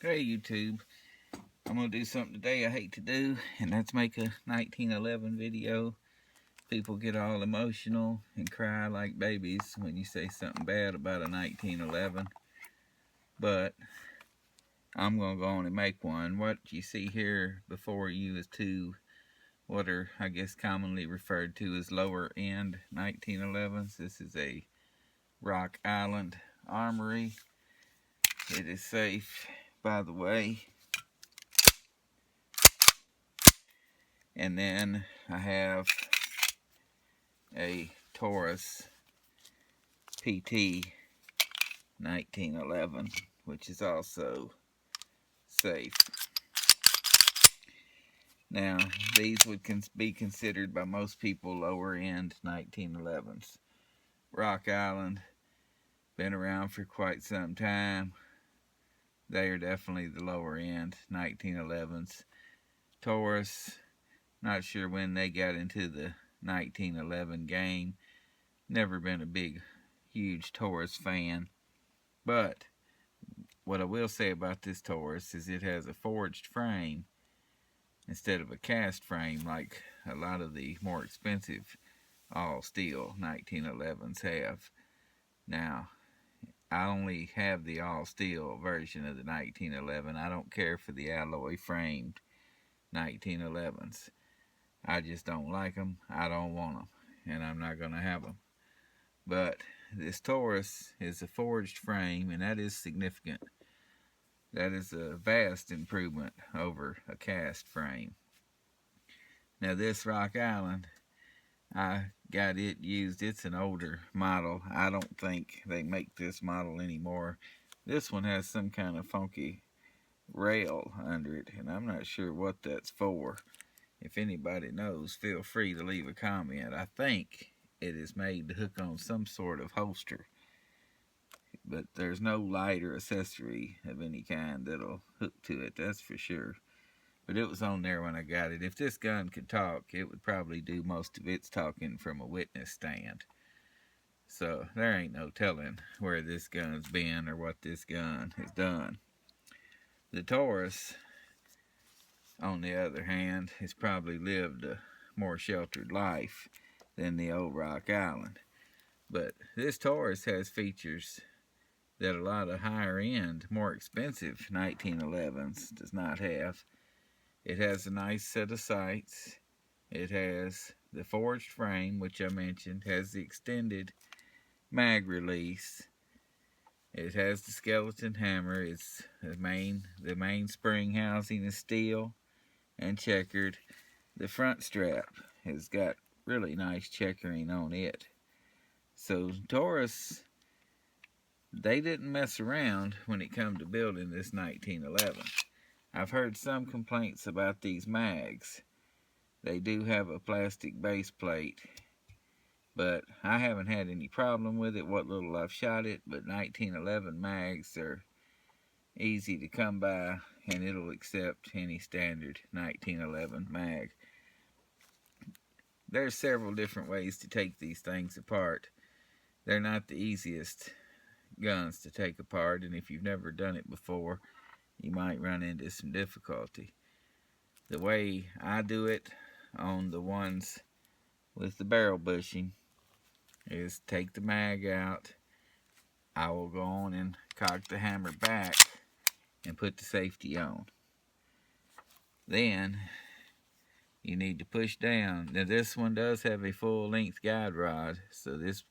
Hey YouTube, I'm going to do something today I hate to do, and that's make a 1911 video. People get all emotional and cry like babies when you say something bad about a 1911. But I'm going to go on and make one. What you see here before you is two what are, I guess, commonly referred to as lower end 1911s. This is a Rock Island Armory. It is safe, by the way. And then I have a Taurus PT1911, which is also safe. Now, these would be considered by most people lower end 1911s. Rock Island, been around for quite some time. They are definitely the lower end 1911s. Taurus, not sure when they got into the 1911 game. Never been a big, huge Taurus fan. But what I will say about this Taurus is it has a forged frame instead of a cast frame like a lot of the more expensive all-steel 1911s have. Now, I only have the all-steel version of the 1911. I don't care for the alloy framed 1911s. I just don't like them. I don't want them. And I'm not going to have them. But this Taurus is a forged frame, and that is significant. That is a vast improvement over a cast frame. Now this Rock Island, I got it used. It's an older model. I don't think they make this model anymore. This one has some kind of funky rail under it, and I'm not sure what that's for. If anybody knows, feel free to leave a comment. I think it is made to hook on some sort of holster, but there's no light or accessory of any kind that'll hook to it, that's for sure. But it was on there when I got it. If this gun could talk, it would probably do most of its talking from a witness stand. So there ain't no telling where this gun's been or what this gun has done. The Taurus, on the other hand, has probably lived a more sheltered life than the old Rock Island. But this Taurus has features that a lot of higher end, more expensive 1911s does not have. It has a nice set of sights. It has the forged frame, which I mentioned, has the extended mag release. It has the skeleton hammer. It's the main spring housing is steel and checkered. The front strap has got really nice checkering on it. So Taurus, they didn't mess around when it come to building this 1911. I've heard some complaints about these mags. They do have a plastic base plate, but I haven't had any problem with it, what little I've shot it. But 1911 mags are easy to come by, and it'll accept any standard 1911 mag. There's several different ways to take these things apart. They're not the easiest guns to take apart, and if you've never done it before, you might run into some difficulty. The way I do it on the ones with the barrel bushing is take the mag out. I will go on and cock the hammer back and put the safety on. Then you need to push down. Now this one does have a full length guide rod, so this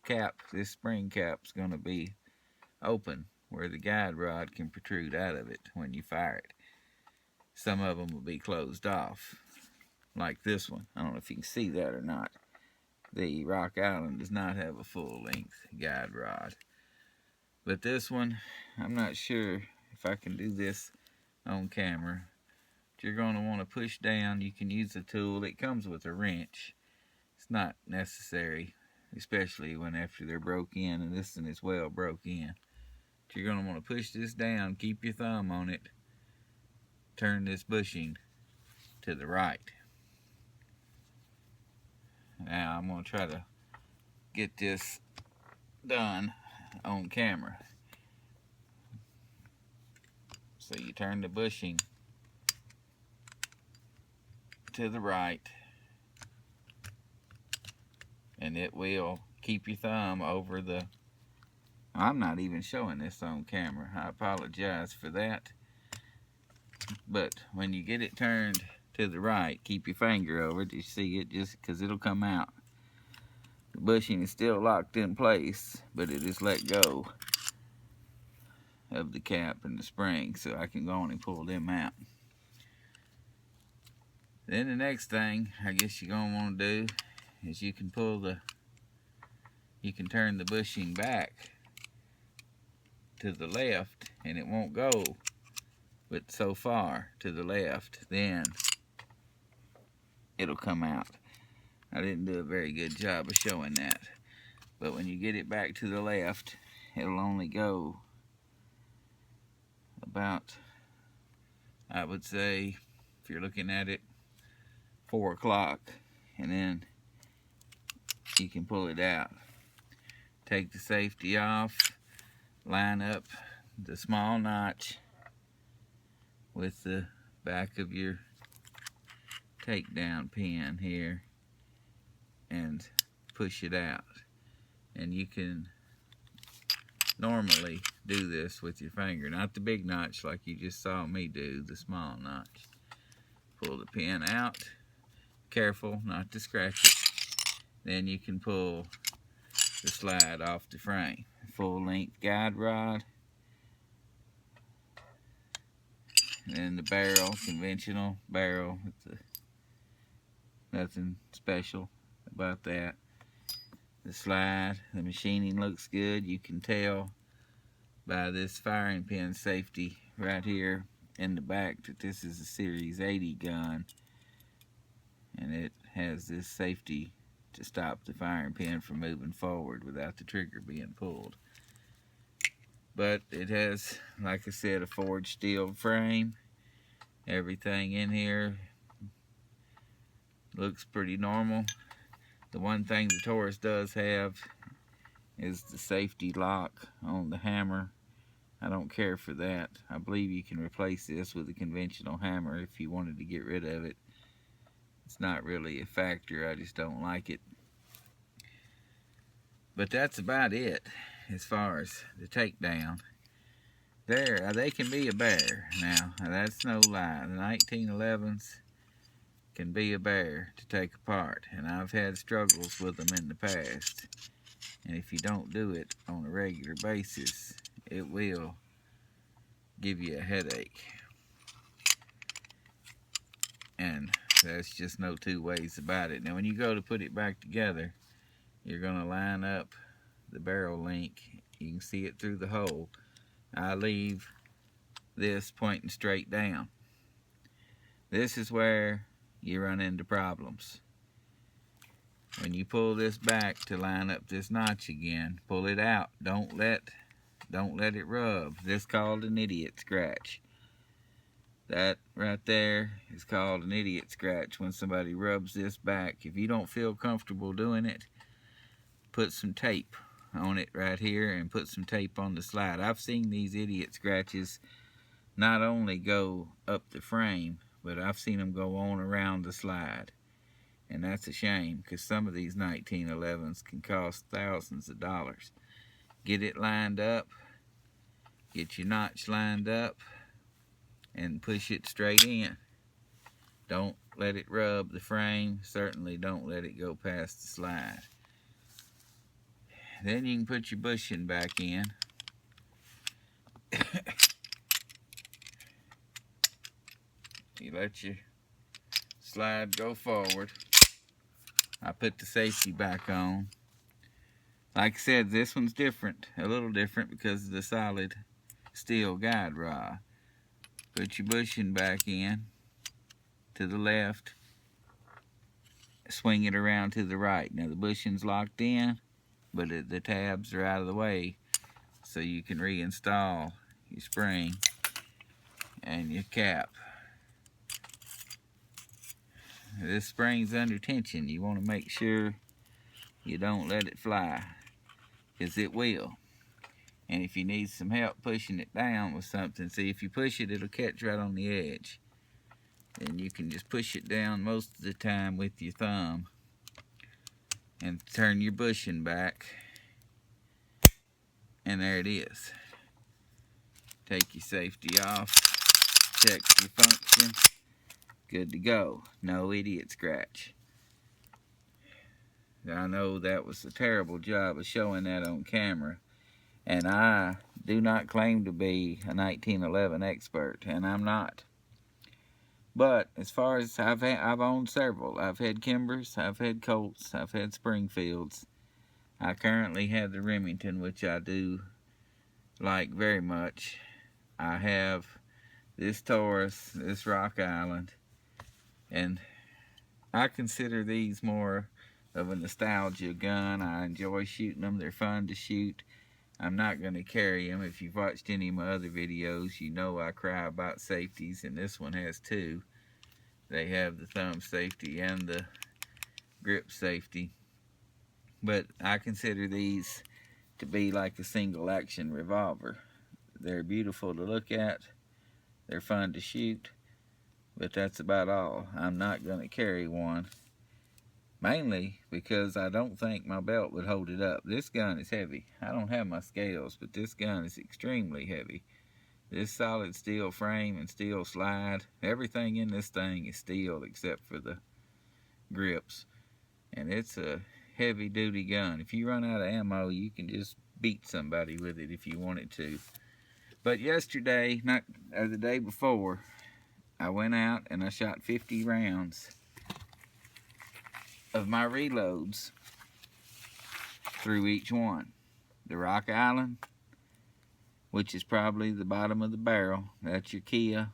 spring cap is going to be open where the guide rod can protrude out of it when you fire it. Some of them will be closed off, like this one. I don't know if you can see that or not. The Rock Island does not have a full-length guide rod. But this one, I'm not sure if I can do this on camera. But you're going to want to push down. You can use a tool. It comes with a wrench. It's not necessary, especially when after they're broke in, and this one is well broke in. But you're going to want to push this down. Keep your thumb on it. Turn this bushing to the right. Now I'm going to try to get this done on camera. So you turn the bushing to the right, and it will keep your thumb over the... I'm not even showing this on camera. I apologize for that. But when you get it turned to the right, keep your finger over it. You see it, just because it'll come out. The bushing is still locked in place, but it is let go of the cap and the spring, so I can go on and pull them out. Then the next thing I guess you're gonna want to do is you can turn the bushing back to the left, and it won't go but so far to the left, then it'll come out. I didn't do a very good job of showing that, but when you get it back to the left, it'll only go about, I would say, if you're looking at it, 4 o'clock, and then you can pull it out. Take the safety off, line up the small notch with the back of your takedown pin here and push it out. And you can normally do this with your finger, not the big notch like you just saw me do, the small notch. Pull the pin out, careful not to scratch it. Then you can pull the slide off the frame. Full length guide rod, and then the barrel, conventional barrel with nothing special about that. The slide, the machining looks good. You can tell by this firing pin safety right here in the back that this is a Series 80 gun, and it has this safety to stop the firing pin from moving forward without the trigger being pulled. But it has, like I said, a forged steel frame. Everything in here looks pretty normal. The one thing the Taurus does have is the safety lock on the hammer. I don't care for that. I believe you can replace this with a conventional hammer if you wanted to get rid of it. It's not really a factor, I just don't like it. But that's about it as far as the takedown. They can be a bear. Now, that's no lie. The 1911s can be a bear to take apart, and I've had struggles with them in the past. And if you don't do it on a regular basis, it will give you a headache. And there's just no two ways about it. Now, when you go to put it back together, you're going to line up the barrel link. You can see it through the hole. I leave this pointing straight down. This is where you run into problems. When you pull this back to line up this notch again, pull it out. Don't let it rub. This is called an idiot scratch. That right there is called an idiot scratch when somebody rubs this back. If you don't feel comfortable doing it, put some tape on it right here and put some tape on the slide. I've seen these idiot scratches not only go up the frame, but I've seen them go on around the slide. And that's a shame, because some of these 1911s can cost thousands of dollars. Get it lined up, get your notch lined up, and push it straight in. Don't let it rub the frame. Certainly don't let it go past the slide. Then you can put your bushing back in. You let your slide go forward. I put the safety back on. Like I said, this one's different, a little different because of the solid steel guide rod. Put your bushing back in to the left. Swing it around to the right. Now the bushing's locked in, but the tabs are out of the way, so you can reinstall your spring and your cap. This spring's under tension. You want to make sure you don't let it fly, because it will. And if you need some help pushing it down with something, see, if you push it, it'll catch right on the edge. Then you can just push it down most of the time with your thumb and turn your bushing back. And there it is. Take your safety off, check your function, good to go. No idiot scratch. I know that was a terrible job of showing that on camera, and I do not claim to be a 1911 expert, and I'm not. But as far as I've owned several. I've had Kimbers, I've had Colts, I've had Springfields. I currently have the Remington, which I do like very much. I have this Taurus, this Rock Island, and I consider these more of a nostalgia gun. I enjoy shooting them. They're fun to shoot. I'm not going to carry them. If you've watched any of my other videos, you know I cry about safeties, and this one has two. They have the thumb safety and the grip safety. But I consider these to be like a single action revolver. They're beautiful to look at. They're fun to shoot. But that's about all. I'm not going to carry one. Mainly because I don't think my belt would hold it up. This gun is heavy. I don't have my scales, but this gun is extremely heavy. This solid steel frame and steel slide, everything in this thing is steel except for the grips. And it's a heavy duty gun. If you run out of ammo, you can just beat somebody with it if you wanted to. But yesterday, the day before, I went out and I shot 50 rounds of my reloads through each one. The Rock Island, which is probably the bottom of the barrel. That's your Kia.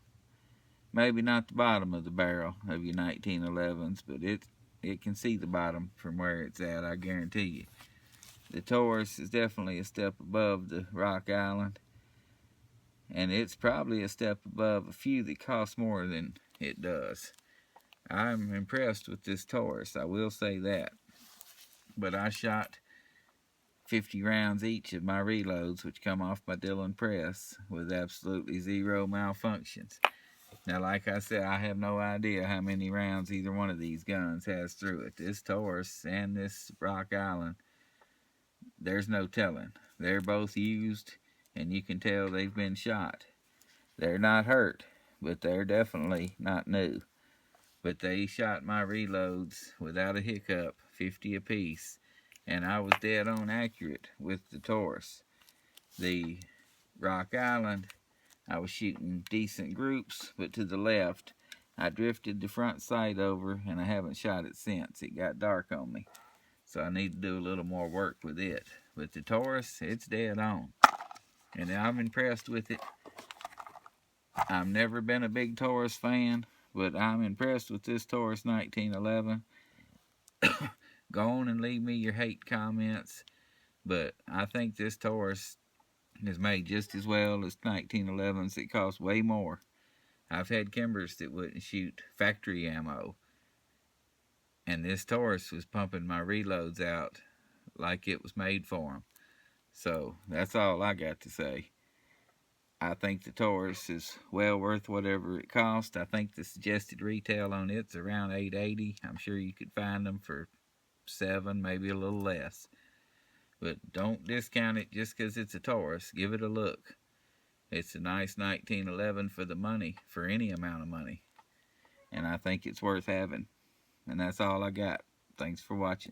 Maybe not the bottom of the barrel of your 1911s, but it can see the bottom from where it's at, I guarantee you. The Taurus is definitely a step above the Rock Island, and it's probably a step above a few that cost more than it does. I'm impressed with this Taurus, I will say that. But I shot 50 rounds each of my reloads, which come off my Dillon press, with absolutely zero malfunctions. Now, like I said, I have no idea how many rounds either one of these guns has through it. This Taurus and this Rock Island, there's no telling. They're both used, and you can tell they've been shot. They're not hurt, but they're definitely not new. But they shot my reloads without a hiccup, 50 apiece, and I was dead on accurate with the Taurus. The Rock Island, I was shooting decent groups, but to the left, I drifted the front sight over, and I haven't shot it since. It got dark on me, so I need to do a little more work with it. But the Taurus, it's dead on, and I'm impressed with it. I've never been a big Taurus fan, but I'm impressed with this Taurus 1911. Go on and leave me your hate comments, but I think this Taurus is made just as well as 1911s. It costs way more. I've had Kimbers that wouldn't shoot factory ammo, and this Taurus was pumping my reloads out like it was made for them. So that's all I got to say. I think the Taurus is well worth whatever it costs. I think the suggested retail on it's around $8.80. I'm sure you could find them for $7, maybe a little less. But don't discount it just because it's a Taurus. Give it a look. It's a nice 1911 for the money, for any amount of money. And I think it's worth having. And that's all I got. Thanks for watching.